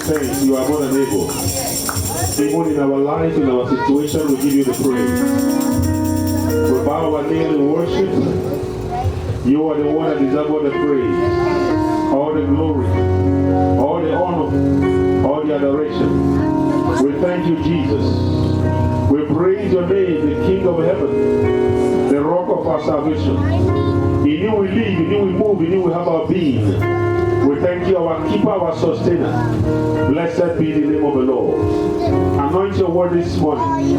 thanks. You are more than able. Even in our lives, in our situation, we give you the praise. We bow our knee in worship. You are the one that deserves all the praise, all the glory, all the honor, all the adoration. We thank you, Jesus. We praise your name, the King of heaven, the rock of our salvation. In you we live, in you we move, in you we have our being. We thank you, our keeper, our sustainer. Blessed be the name of the Lord. Anoint your word this morning.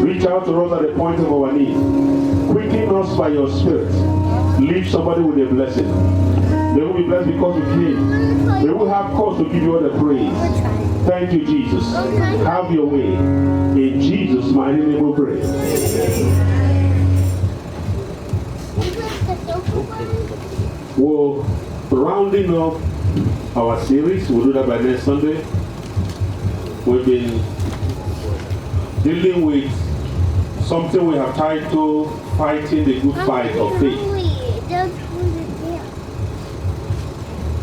Reach out to us at the point of our need. Quicken us by your spirit. Leave somebody with a blessing. They will be blessed because you came. They will have cause to give you all the praise. Thank you, Jesus. Have your way. In Jesus' mighty name we pray. We're rounding up our series. We'll do that by next Sunday. We've been dealing with something we have titled Fighting the Good Fight of Faith.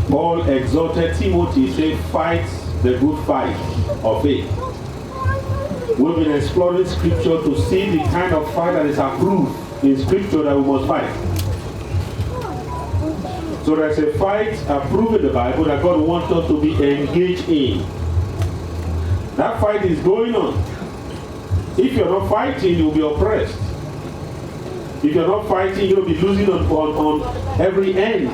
Paul exhorted Timothy, say, fight the good fight of faith. We've been exploring scripture to see the kind of fight that is approved in scripture that we must fight. So there's a fight approved in the Bible that God wants us to be engaged in. That fight is going on. If you're not fighting, you'll be oppressed. If you're not fighting, you'll be losing on every end.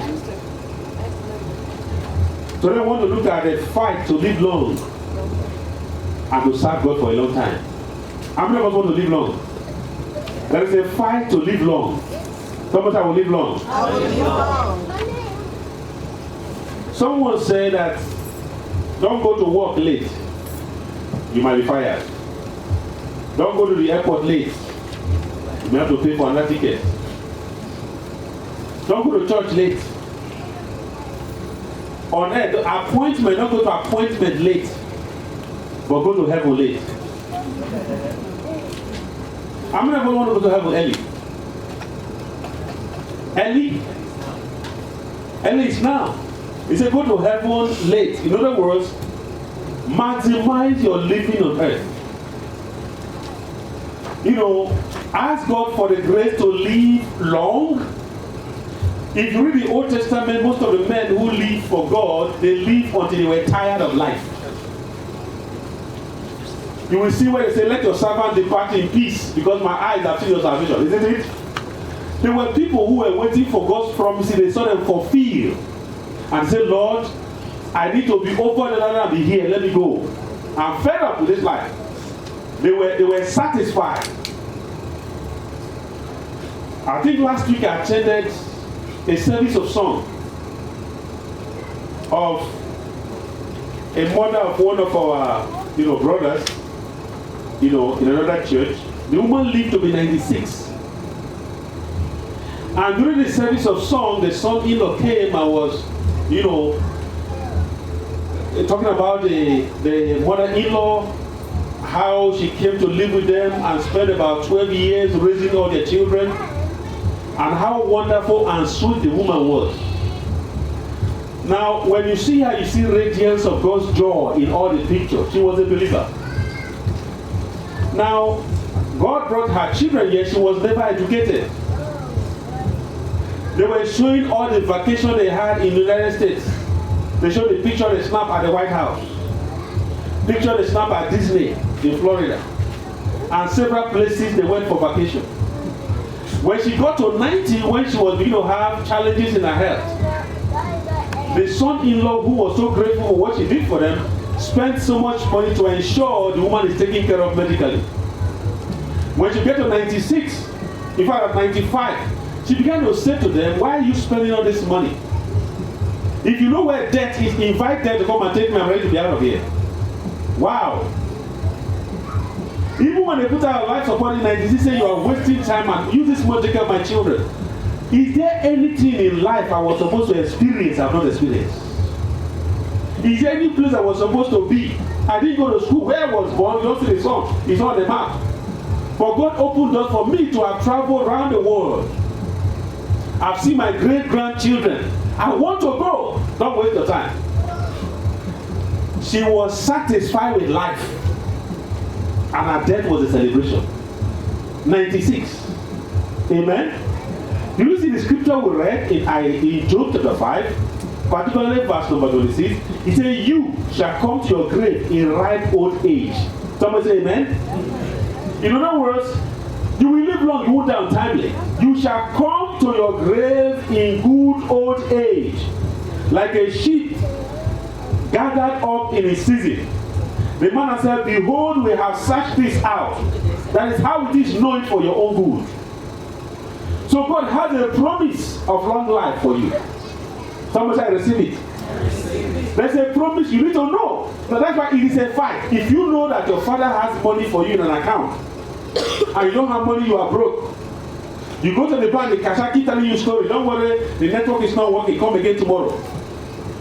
So I want to look at the fight to live long and to serve God for a long time. How many of us want to live long? There is a fight to live long. Somebody will live long. I will live long. Someone said that don't go to work late. You might be fired. Don't go to the airport late. You may have to pay for another ticket. Don't go to church late. On earth, appointment, don't go to appointment late, but go to heaven late. How many of you want to go to heaven early? Early? Early is now. He said go to heaven late. In other words, maximize your living on earth. You know, ask God for the grace to live long. If you read the Old Testament, most of the men who live for God, they live until they were tired of life. You will see where they say, let your servant depart in peace, because my eyes have seen your salvation. Isn't it? There were people who were waiting for God's promises. They saw them fulfilled. And said, Lord, I need to be over the land and be here. Let me go. I'm fed up with this life. They were satisfied. I think last week I attended a service of song of a mother of one of our brothers in another church. The woman lived to be 96, and during the service of song, the son-in-law came and was talking about the mother-in-law, how she came to live with them and spent about 12 years raising all their children, and how wonderful and sweet the woman was. Now, when you see her, you see radiance of God's joy in all the pictures. She was a believer. Now, God brought her children, yet she was never educated. They were showing all the vacation they had in the United States. They showed the picture they snapped at the White House, picture they snapped at Disney in Florida, and several places they went for vacation. When she got to 90, when she was beginning to have challenges in her health, the son-in-law, who was so grateful for what she did for them, spent so much money to ensure the woman is taken care of medically. When she got to 96, in fact at 95, she began to say to them, why are you spending all this money? If you know where death is, invite them to come and take me. I'm ready to be out of here. Wow. Even when they put our life support in 96, say you are wasting time and use this money to take care of my children. Is there anything in life I was supposed to experience I've not experienced? Is there any place I was supposed to be? I didn't go to school. Where I was born, you don't see the song. It's on the map. But God opened doors for me to have traveled around the world. I've seen my great-grandchildren. I want to go. Don't waste your time. she was satisfied with life. And her death was a celebration. 96. Amen. Do you see the scripture we read in Job chapter 5, particularly verse number 26? It says, you shall come to your grave in ripe old age. Somebody say amen. In other words, you will live long, you won't die untimely. You shall come to your grave in good old age, like a sheep gathered up in its season. The man said, behold, we have searched this out. That is how it is known for your own good. So God has a promise of long life for you. Somebody say, receive it. There's a promise you need to know. So that's why it is a fact. If you know that your father has money for you in an account, and you don't have money, you are broke. You go to the bank, the cashier keep telling you a story. Don't worry, the network is not working. Come again tomorrow.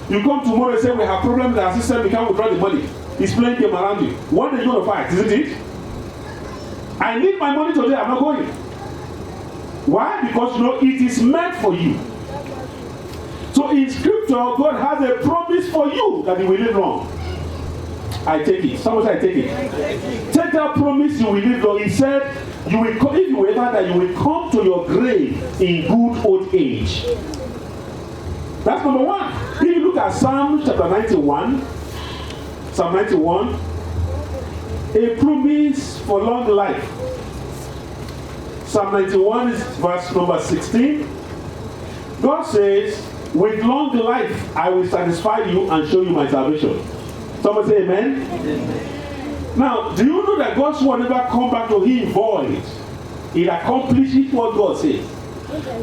You come tomorrow and say, we have problems with our system, we can't withdraw the money. It's playing game around you. What are you going to fight? Isn't it? I need my money today, I'm not going. Why? Because you know it is meant for you. So in scripture, God has a promise for you that He will live long. I take it. Someone say I take it. Take that promise, you will live long. He said, you will come, if you ever die, you will come to your grave in good old age. That's number one. If you look at Psalm chapter 91, Psalm 91, a promise for long life. Psalm 91 is verse number 16. God says, with long life I will satisfy you and show you my salvation. Someone say amen? Amen. Now, do you know that God's word never come back to Him void? It accomplishes what God says.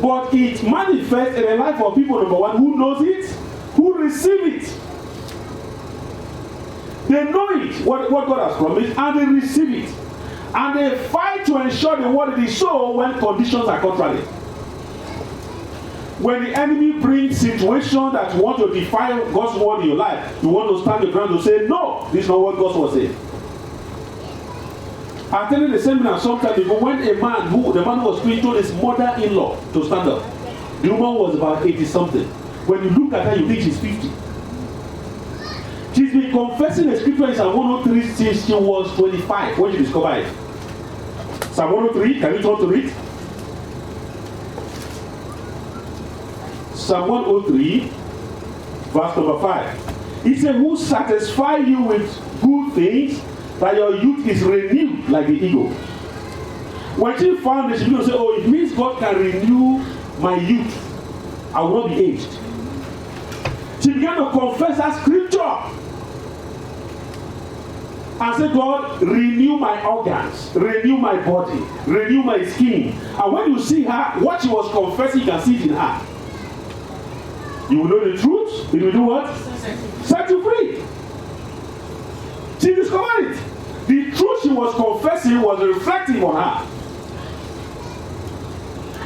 But it manifests in the life of people, number one, who knows it, who receive it. They know it, what God has promised, and they receive it. And they fight to ensure the word is so when conditions are contrary. When the enemy brings situations that want to defy God's word in your life, you want to stand your ground to say, no, this is not what God was saying. I tell you the same thing sometimes ago when the man who was preaching told his mother-in-law to stand up. The woman was about 80 something. When you look at her, you think she's 50. She's been confessing the scripture in Psalm 103 since she was 25 when she discovered it. Psalm 103, can you turn to read? Psalm 103, verse number 5. He said, who satisfy you with good things, that your youth is renewed like the eagle. When she found this, she began to say, oh, it means God can renew my youth. I will not be aged. She began to confess that scripture. And say, God, renew my organs, renew my body, renew my skin. And when you see her, what she was confessing, you can see it in her. You will know the truth. It will do what? Set you free. She discovered it. The truth she was confessing was reflective on her.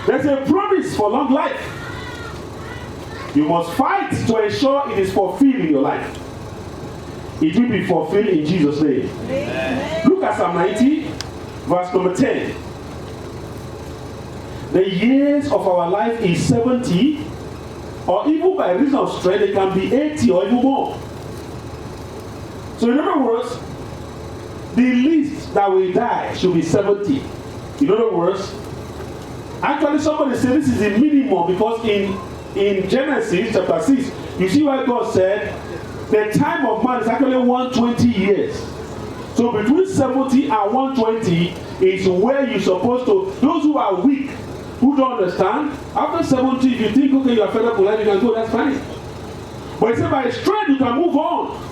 There's a promise for long life. You must fight to ensure it is fulfilled in your life. It will be fulfilled in Jesus' name. Amen. Look at Psalm 90, verse number 10. The years of our life is 70, or even by reason of strength, it can be 80 or even more. So in other words, the least that we die should be 70. In other words, actually somebody said this is the minimum because in Genesis chapter 6, you see why God said the time of man is actually 120 years. So between 70 and 120 is where you're supposed to, those who are weak, who don't understand, after 70, if you think, okay, you are fed up with life, you can go, that's fine. But he said by strength, you can move on.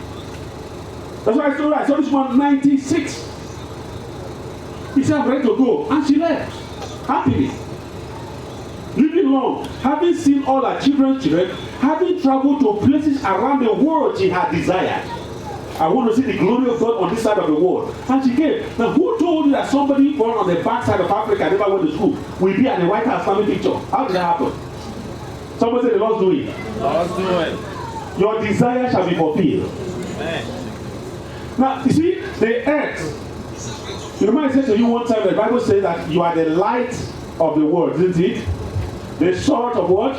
That's why I saw this one, 96. He said, I'm ready to go. And she left, happily. Living long, having seen all her children, having traveled to places around the world she had desired. I want to see the glory of God on this side of the world. And she came. Now, who told you that somebody born on the back side of Africa, never went to school, will be at the White House family picture? How did that happen? Somebody said the Lord's doing. Lord's doing. Your desire shall be fulfilled. Amen. Now, you see, the earth. You remember I said to you one time, the Bible says that you are the light of the world, isn't it? The salt of what?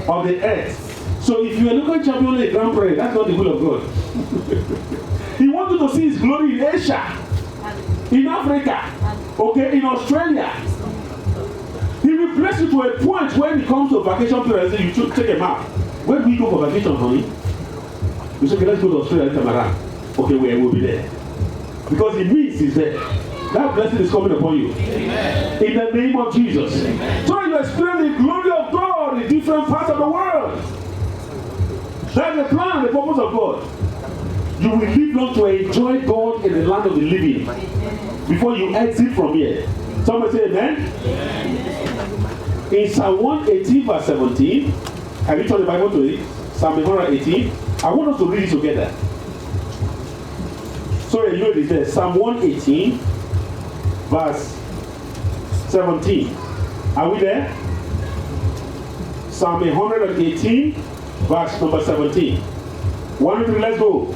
Of the earth. So if you are local champion in a Grand Prix, that's not the will of God. He wants you to see his glory in Asia, in Africa, okay, in Australia. He will bless you to a point when it comes to vacation period, you should take a map. Where do we go for vacation, honey? You say, okay, let's go to Australia this time around. Okay, we will be there. Because it means he's there. That blessing is coming upon you. Amen. In the name of Jesus. Amen. So you experience the glory of God in different parts of the world. That's the plan and the purpose of God. You will live long to enjoy God in the land of the living before you exit from here. Somebody say amen. Amen. In Psalm 118 verse 17, have you turned the Bible to it? Psalm 118. I want us to read it together. Sorry, you know it there. Psalm 118 verse 17. Are we there? Psalm 118 verse number 17. 1, 2, 3, let's go.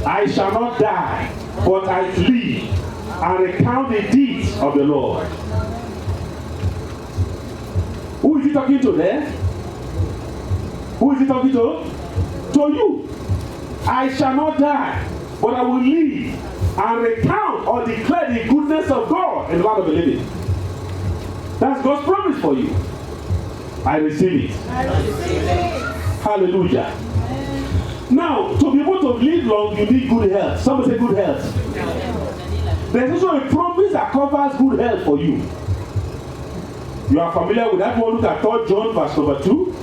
I shall not die, but I live and recount the deeds of the Lord. Who is he talking to there? Who is he talking to? To you. I shall not die, but I will live and recount or declare the goodness of God in the land of the living. That's God's promise for you. I receive it. I receive it. Hallelujah. Now, to be able to live long, you need good health. Somebody say good health. There's also a promise that covers good health for you. You are familiar with that one? Look at 3 John verse number 2.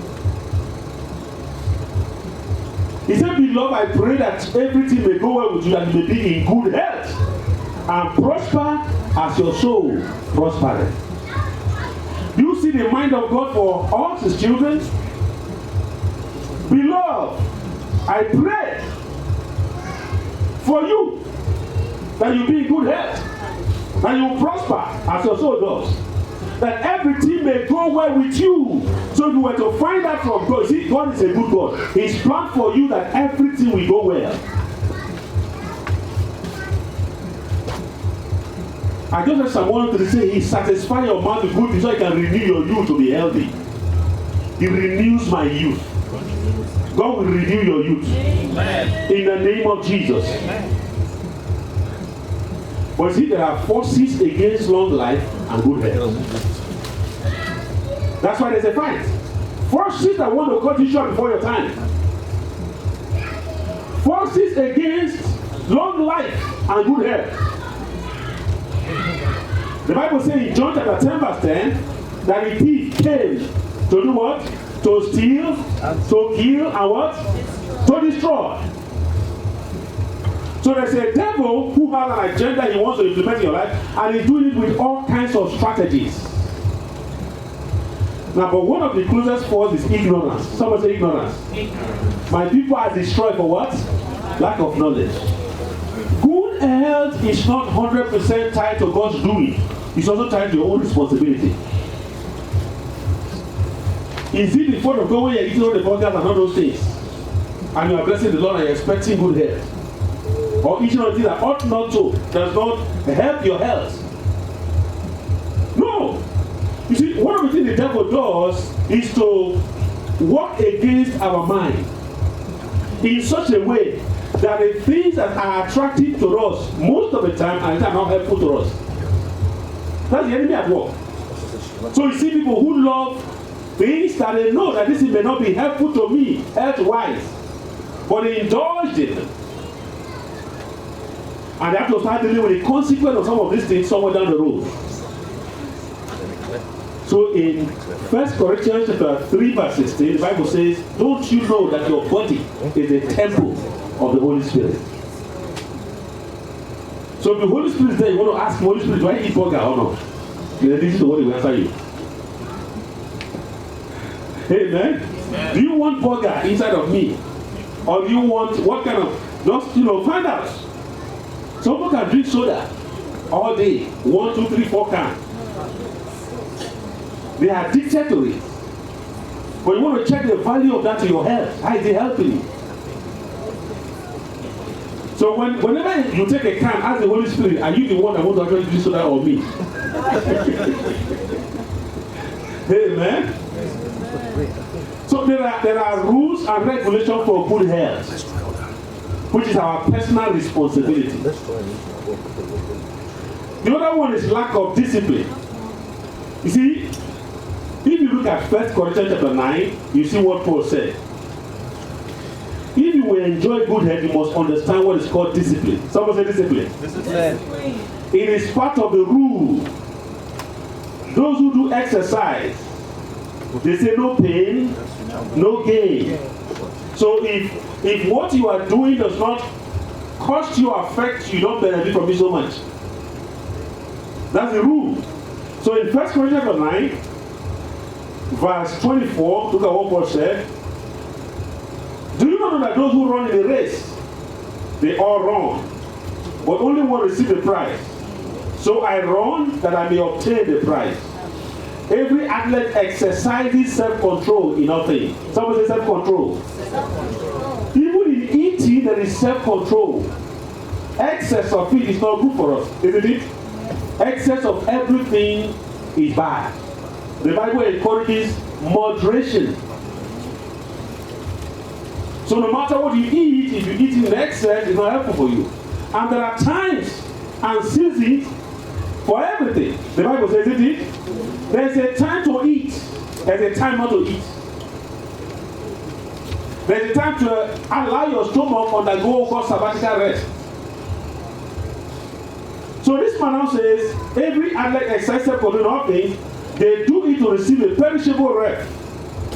He said, beloved, I pray that everything may go well with you and you may be in good health and prosper as your soul prospereth. Do you see the mind of God for us, his children? Beloved, I pray for you that you be in good health and you prosper as your soul does. That everything may go well with you. So if you were to find out from God, see, God is a good God. His plan for you that everything will go well. I just heard someone to say he satisfies your mind with good things so he can renew your youth to be healthy. He renews my youth. God will renew your youth. Amen. In the name of Jesus. Amen. But see, there are forces against long life and good health. That's why there's a fight. Forces that want to cut you short before your time. Forces against long life and good health. The Bible says in John chapter 10 verse 10 that the thief came to do what? To steal, to kill, and what? To destroy. So there's a devil who has an agenda he wants to implement in your life, and he's doing it with all kinds of strategies. Now, but one of the closest force is ignorance. Someone say ignorance. Ignorance. My people are destroyed for what? Lack of knowledge. Good health is not 100% tied to God's doing. It's also tied to your own responsibility. Is it the fault of God when you're eating all the burgers and all those things, and you are blessing the Lord and you're expecting good health? Or eating all the things that ought not to, does not help your health? No. You see, one of the things the devil does is to work against our mind in such a way that the things that are attractive to us most of the time are not helpful to us. That's the enemy at work. So you see people who love things that they know that this may not be helpful to me health-wise, but they indulge in them. And they have to start dealing with the consequence of some of these things somewhere down the road. So in 1 Corinthians chapter 3 verse 16, the Bible says, don't you know that your body is a temple of the Holy Spirit? So if the Holy Spirit is there, you want to ask the Holy Spirit, do I eat burger or not? This is the one he will answer you. Amen? Do you want burger inside of me? Or do you want, what kind of, just, find out. Some people can drink soda all day, 1, 2, 3, 4 cans. They are addicted to it. But you want to check the value of that to your health. How is it helping you? So whenever you take a can, ask the Holy Spirit, are you the one that wants to actually drink soda or me? Amen. So So there are rules and regulations for good health, which is our personal responsibility. The other one is lack of discipline. You see, if you look at 1 Corinthians chapter 9, you see what Paul said. If you will enjoy good health, you must understand what is called discipline. Someone say discipline. Discipline. It is part of the rule. Those who do exercise, they say no pain, no gain. So if what you are doing does not cost you, affect you, don't benefit from it so much. That's the rule. So in 1 Corinthians 9, verse 24, look at what Paul said. Do you not know that those who run in a race, they all run, but only one receive the prize? So I run that I may obtain the prize. Every athlete exercises self-control in all things. Someone say self-control. Even in eating, there is self-control. Excess of it is not good for us, isn't it? Excess of everything is bad. The Bible encourages moderation. So no matter what you eat, if you eat in excess, it's not helpful for you. And there are times and seasons for everything. The Bible says, isn't it? There's a time to eat. There's a time not to eat. There's a time to allow your stomach undergo called sabbatical rest. So this man now says, every athlete exercises self-control all things, they do it to receive a perishable rest.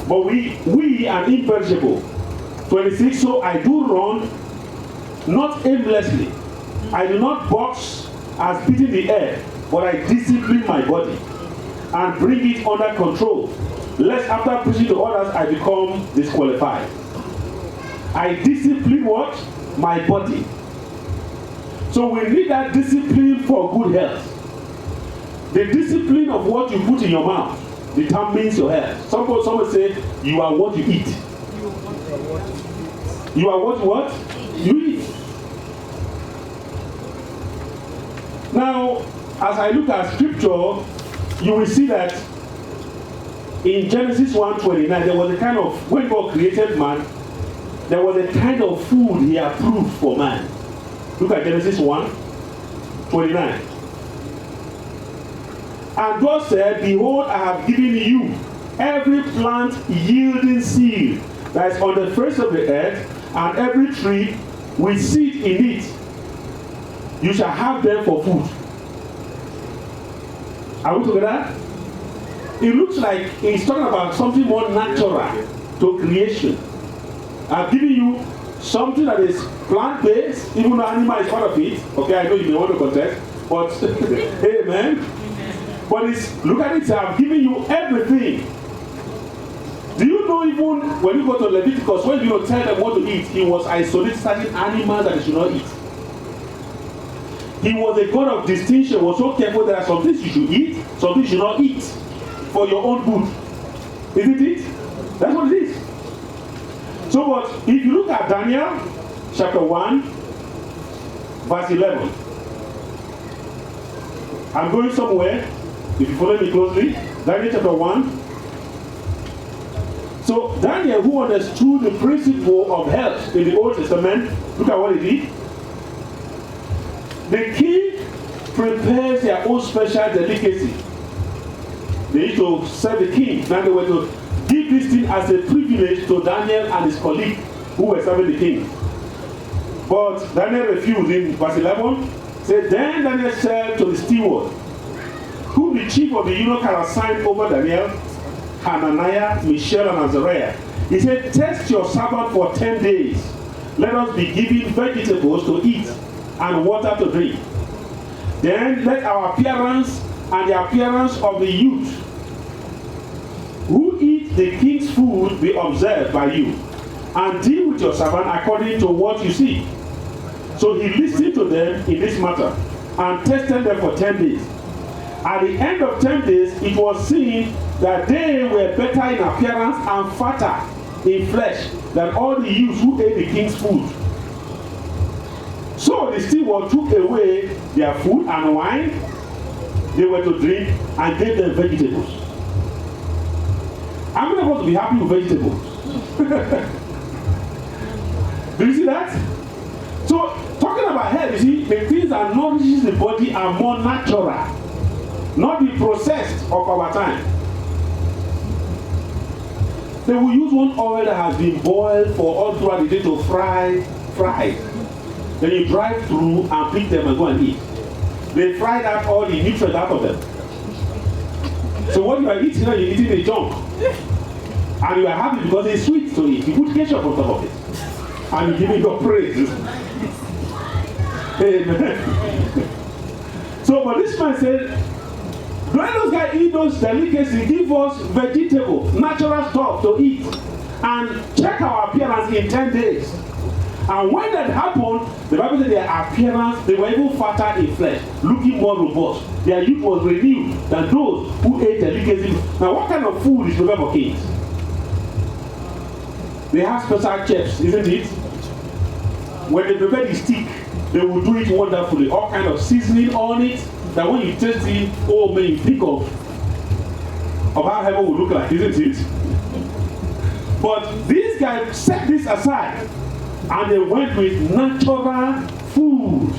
But we are imperishable. 26, so I do run, not aimlessly. I do not box as beating the air, but I discipline my body and bring it under control, lest after preaching to others, I become disqualified. I discipline what? My body. So we need that discipline for good health. The discipline of what you put in your mouth determines your health. Someone say, you are what you eat. You are what you eat. Now, as I look at scripture, you will see that in Genesis 1:29, there was a kind of, when God created man, there was a kind of food he approved for man. Look at Genesis 1:29. And God said, behold, I have given you every plant yielding seed that is on the face of the earth, and every tree with seed in it. You shall have them for food. Are we together? It looks like he's talking about something more natural to creation. I've given you something that is plant-based, even though animal is part of it. Okay, I know you may want to contest, but amen. But it's, look at it, I've given you everything. Do you know, even when you go to Leviticus, when you tell them what to eat, he was isolating certain animals that they should not eat. He was a God of distinction, was so careful there are some things you should eat, some things you should not eat for your own good. Isn't it? That's what it is. So, but if you look at Daniel chapter 1, verse 11, I'm going somewhere. If you follow me closely, Daniel chapter 1. So Daniel, who understood the principle of health in the Old Testament, look at what he did. The king prepares their own special delicacy. They used to serve the king. Now they were to give this thing as a privilege to Daniel and his colleague who were serving the king. But Daniel refused. In verse 11, said, then Daniel said to the steward, whom the chief of the eunuch had assigned over Daniel, Hananiah, Mishael, and Azariah. He said, test your servant for 10 days. Let us be given vegetables to eat and water to drink. Then let our appearance and the appearance of the youth who eat the king's food be observed by you, and deal with your servant according to what you see. So he listened to them in this matter and tested them for 10 days. At the end of 10 days, it was seen that they were better in appearance and fatter in flesh than all the youths who ate the king's food. So the steward took away their food and wine they were to drink and gave them vegetables. I'm not going to be happy with vegetables. Do you see that? So, talking about health, you see, the things that nourishes the body are more natural, not the processed of our time. They will use one oil that has been boiled for all throughout the day to fry. Then you drive through and pick them and go and eat. They fried out all the nutrients out of them. So what you are eating now, you're eating the junk. And you are happy because it's sweet to eat. You put ketchup on top of it. And you give it your praise. Amen. So, but this man said, when those guys eat those delicacies, give us vegetable, natural stuff to eat. And check our appearance in 10 days. And when that happened, the Bible said their appearance, they were even fatter in flesh, looking more robust. Their youth was renewed than those who ate delicacies. Now, what kind of food is prepared for kings? They have special chefs, isn't it? When they prepare the steak, they will do it wonderfully. All kind of seasoning on it, that when you taste it, oh man, you think of how heaven will look like, isn't it? But these guys set this aside. And they went with natural food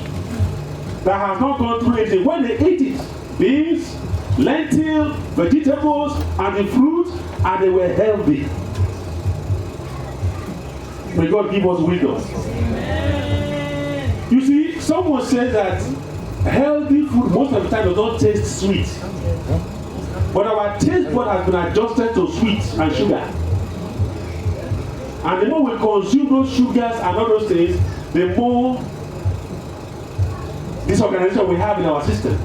that has not gone through anything. When they ate it, beans, lentils, vegetables, and the fruit, and they were healthy. May God give us wisdom. You see, someone says that healthy food most of the time does not taste sweet. But our taste bud has been adjusted to sweet and sugar. And the more we consume those sugars and all those things, the more disorganization we have in our system.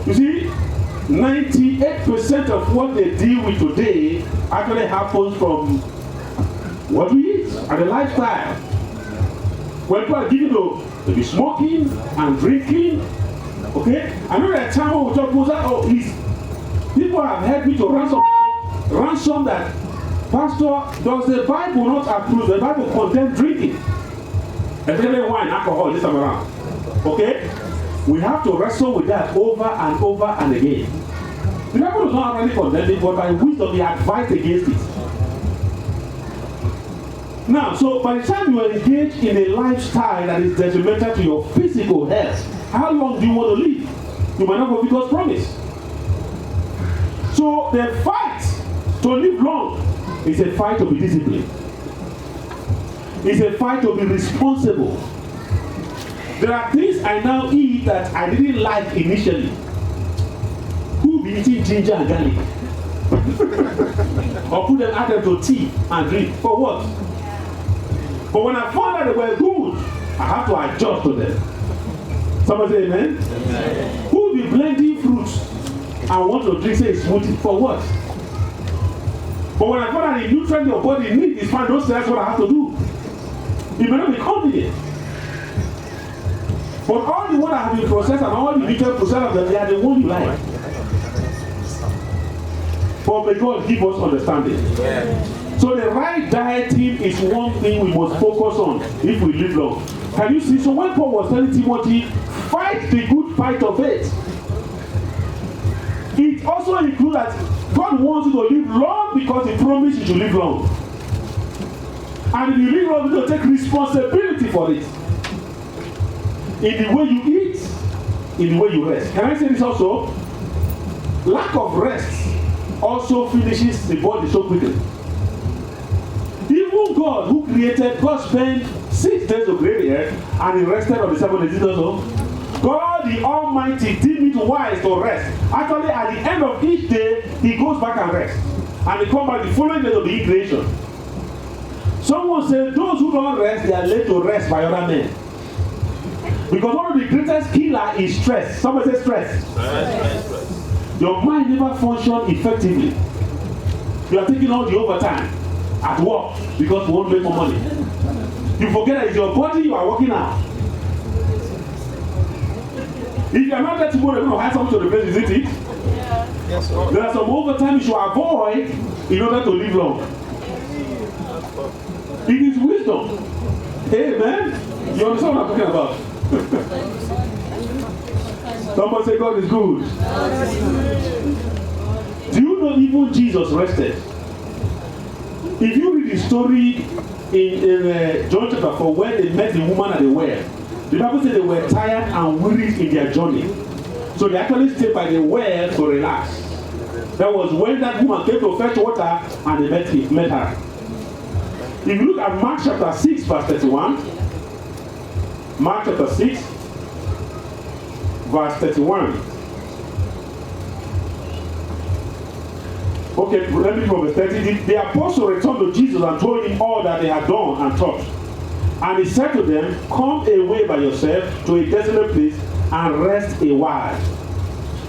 You see, 98% of what they deal with today actually happens from what we eat and the lifestyle. When people are given to be smoking and drinking, okay? I know that time when we talk about, oh, please, people have helped me to ransom that. Pastor, does the Bible not approve? The Bible condemns drinking, especially wine, alcohol, this time around. Okay? We have to wrestle with that over and over and again. The Bible does not really condemn it, but by wisdom, they advise against it. Now, so by the time you are engaged in a lifestyle that is detrimental to your physical health, how long do you want to live? You might not fulfill God's promise. So the fight to live long is a fight to be disciplined. It's a fight to be responsible. There are things I now eat that I didn't like initially. Who will be eating ginger and garlic? Or put them, add them to tea and drink. For what? But when I found out they were good, I have to adjust to them. Somebody say amen? Amen. Who will be blending fruits and want to drink say smoothie? For what? But when I found out the nutrient your body needs is fine, that's what I have to do. It may not be convenient. But all the ones that have been processed and all the nutrient processed of them, they are the ones you like. But may God give us understanding. Yeah. So the right dieting is one thing we must focus on if we live long. Can you see? So when Paul was telling Timothy, fight the good fight of faith, it also includes that God wants you to live long because He promised you to live long. And if you live long, you need to take responsibility for it. In the way you eat, in the way you rest. Can I say this also? Lack of rest also finishes the body so quickly. Even God who created, God spent 6 days to create the earth and He rested on the 7th day also. God the Almighty deemed it wise to rest. Actually, at the end of each day, He goes back and rests. And He comes back the following day to the creation. Someone said, those who don't rest, they are led to rest by other men. Because one of the greatest killer is stress. Somebody say stress. Stress. Your mind never functions effectively. You are taking all the overtime at work because you won't make more money. You forget that it's your body you are working out. If you are not there tomorrow, you're going to hire someone to replace, isn't it? Yes, sir. There are some overtime you should avoid in order to live long. It is wisdom. Amen. You understand what I'm talking about? Somebody say God is good. Do you know even Jesus rested? If you read the story in John chapter 4, where they met the woman at the well, the Bible said they were tired and weary in their journey. So they actually stayed by the well to relax. That was when that woman came to fetch water and they met her. If you look at Mark chapter 6, verse 31, Mark chapter 6, verse 31. Okay, let me from verse 30. The apostle returned to Jesus and told him all that they had done and taught. And he said to them, come away by yourself to a desolate place and rest a while.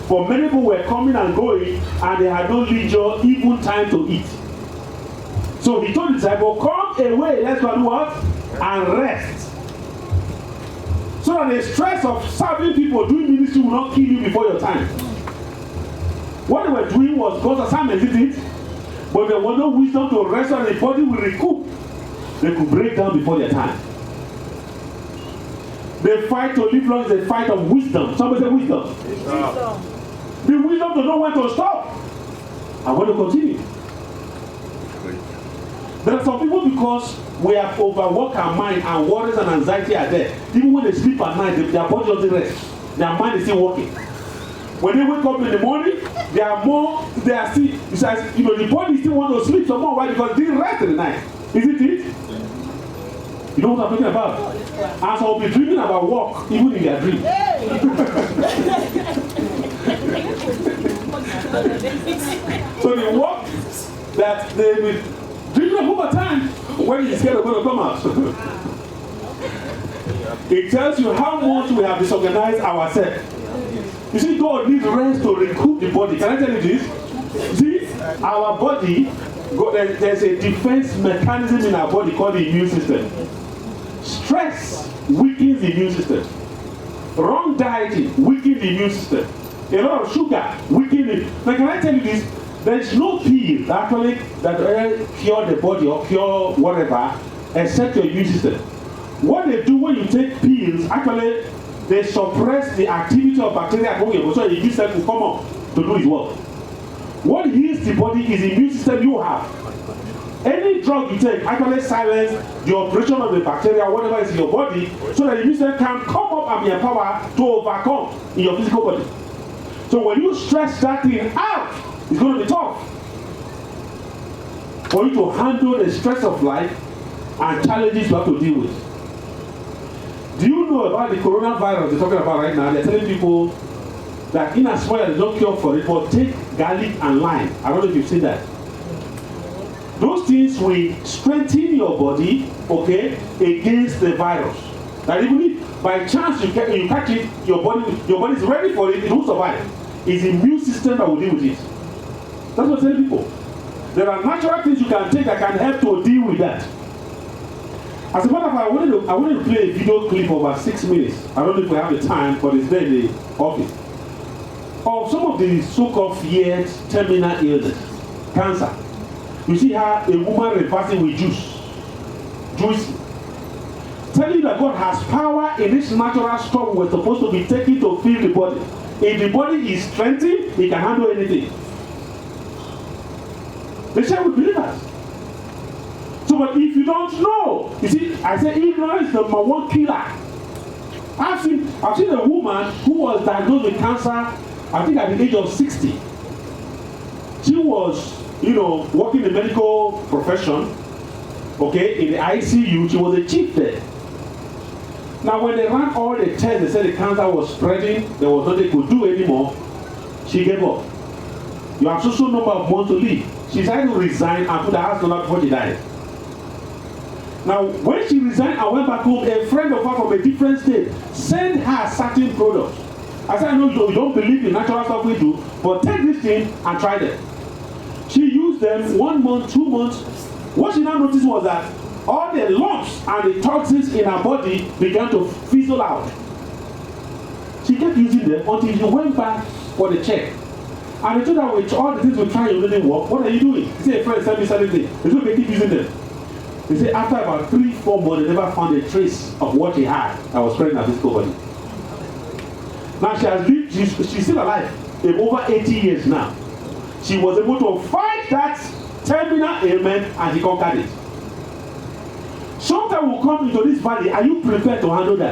For many people were coming and going, and they had no leisure, even time to eat. So he told the disciples, come away, let's go do what? And rest. So that the stress of serving people, doing ministry will not kill you before your time. What they were doing was God's assignment, isn't it? But there was no wisdom to rest, and the body will recoup. They could break down before their time. The fight to live long is a fight of wisdom. Somebody say wisdom. Wisdom. The wisdom to know when to stop and when to continue. There are some people, because we have overworked our mind and worries and anxiety are there. Even when they sleep at night, their body doesn't rest. Their mind is still working. When they wake up in the morning, they are still, the body still want to sleep some more. Why? Because they didn't rest in the night. Isn't it? You know what I'm talking about? And so will be dreaming about work, even in their dream. So the work that they will dream of over time, when it's going to come out. It tells you how much we have disorganized ourselves. You see, God needs rest to recoup the body. Can I tell you this? See, our body, there's a defense mechanism in our body called the immune system. Stress weakens the immune system. Wrong dieting weakens the immune system. A lot of sugar weakens it. Now, can I tell you this? There is no pill that cure the body or cure whatever except your immune system. What they do when you take pills, actually, they suppress the activity of bacteria at home, so the immune system will come up to do its work. What heals the body is the immune system you have. Any drug you take actually silence the operation of the bacteria, whatever is in your body, so that the immune system can come up and be empowered to overcome in your physical body. So when you stretch that thing out, it's going to be tough for you to handle the stress of life and challenges you have to deal with. Do you know about the coronavirus they're talking about right now? They're telling people that in as well as there's no cure for it, but take garlic and lime. I don't know if you've seen that. Those things will strengthen your body, okay, against the virus. That even if by chance you catch it, your body is ready for it, it will survive. It's the immune system that will deal with it. That's what I'm telling people. There are natural things you can take that can help to deal with that. As a matter of fact, I wanted to play a video clip of about 6 minutes. I don't know if we have the time, but it's there in the office. Of some of the so-called feared terminal illness, cancer. You see how a woman reversing with juice. Telling you that God has power in this natural storm we're supposed to be taking to fill the body. If the body is strengthened, it can handle anything. They share with believers. So, but if you don't know, you see, I say ignorance is the number one killer. I've seen a woman who was diagnosed with cancer, I think at the age of 60. She was, working in the medical profession, okay, in the ICU. She was a chief there. Now, when they ran all the tests, they said the cancer was spreading, there was nothing they could do anymore. She gave up. You have so number of months to live. She decided to resign and put her house on her before she died. Now, when she resigned and went back home, a friend of hers from a different state sent her certain products. I said, I know you don't believe in natural stuff we do, but take this thing and try them. She used them 1 month, 2 months. What she now noticed was that all the lumps and the toxins in her body began to fizzle out. She kept using them until she went back for the check. And they told her, with all the things we try, you didn't work. What are you doing? She said, a friend sent me certain things. They said, they keep using them. They say after about 3-4 months, they never found a trace of what she had that was spreading her physical body. Now she has lived, she's still alive. In over 80 years now. She was able to fight that terminal ailment and he conquered it. Sometimes we'll come into this valley. Are you prepared to handle that?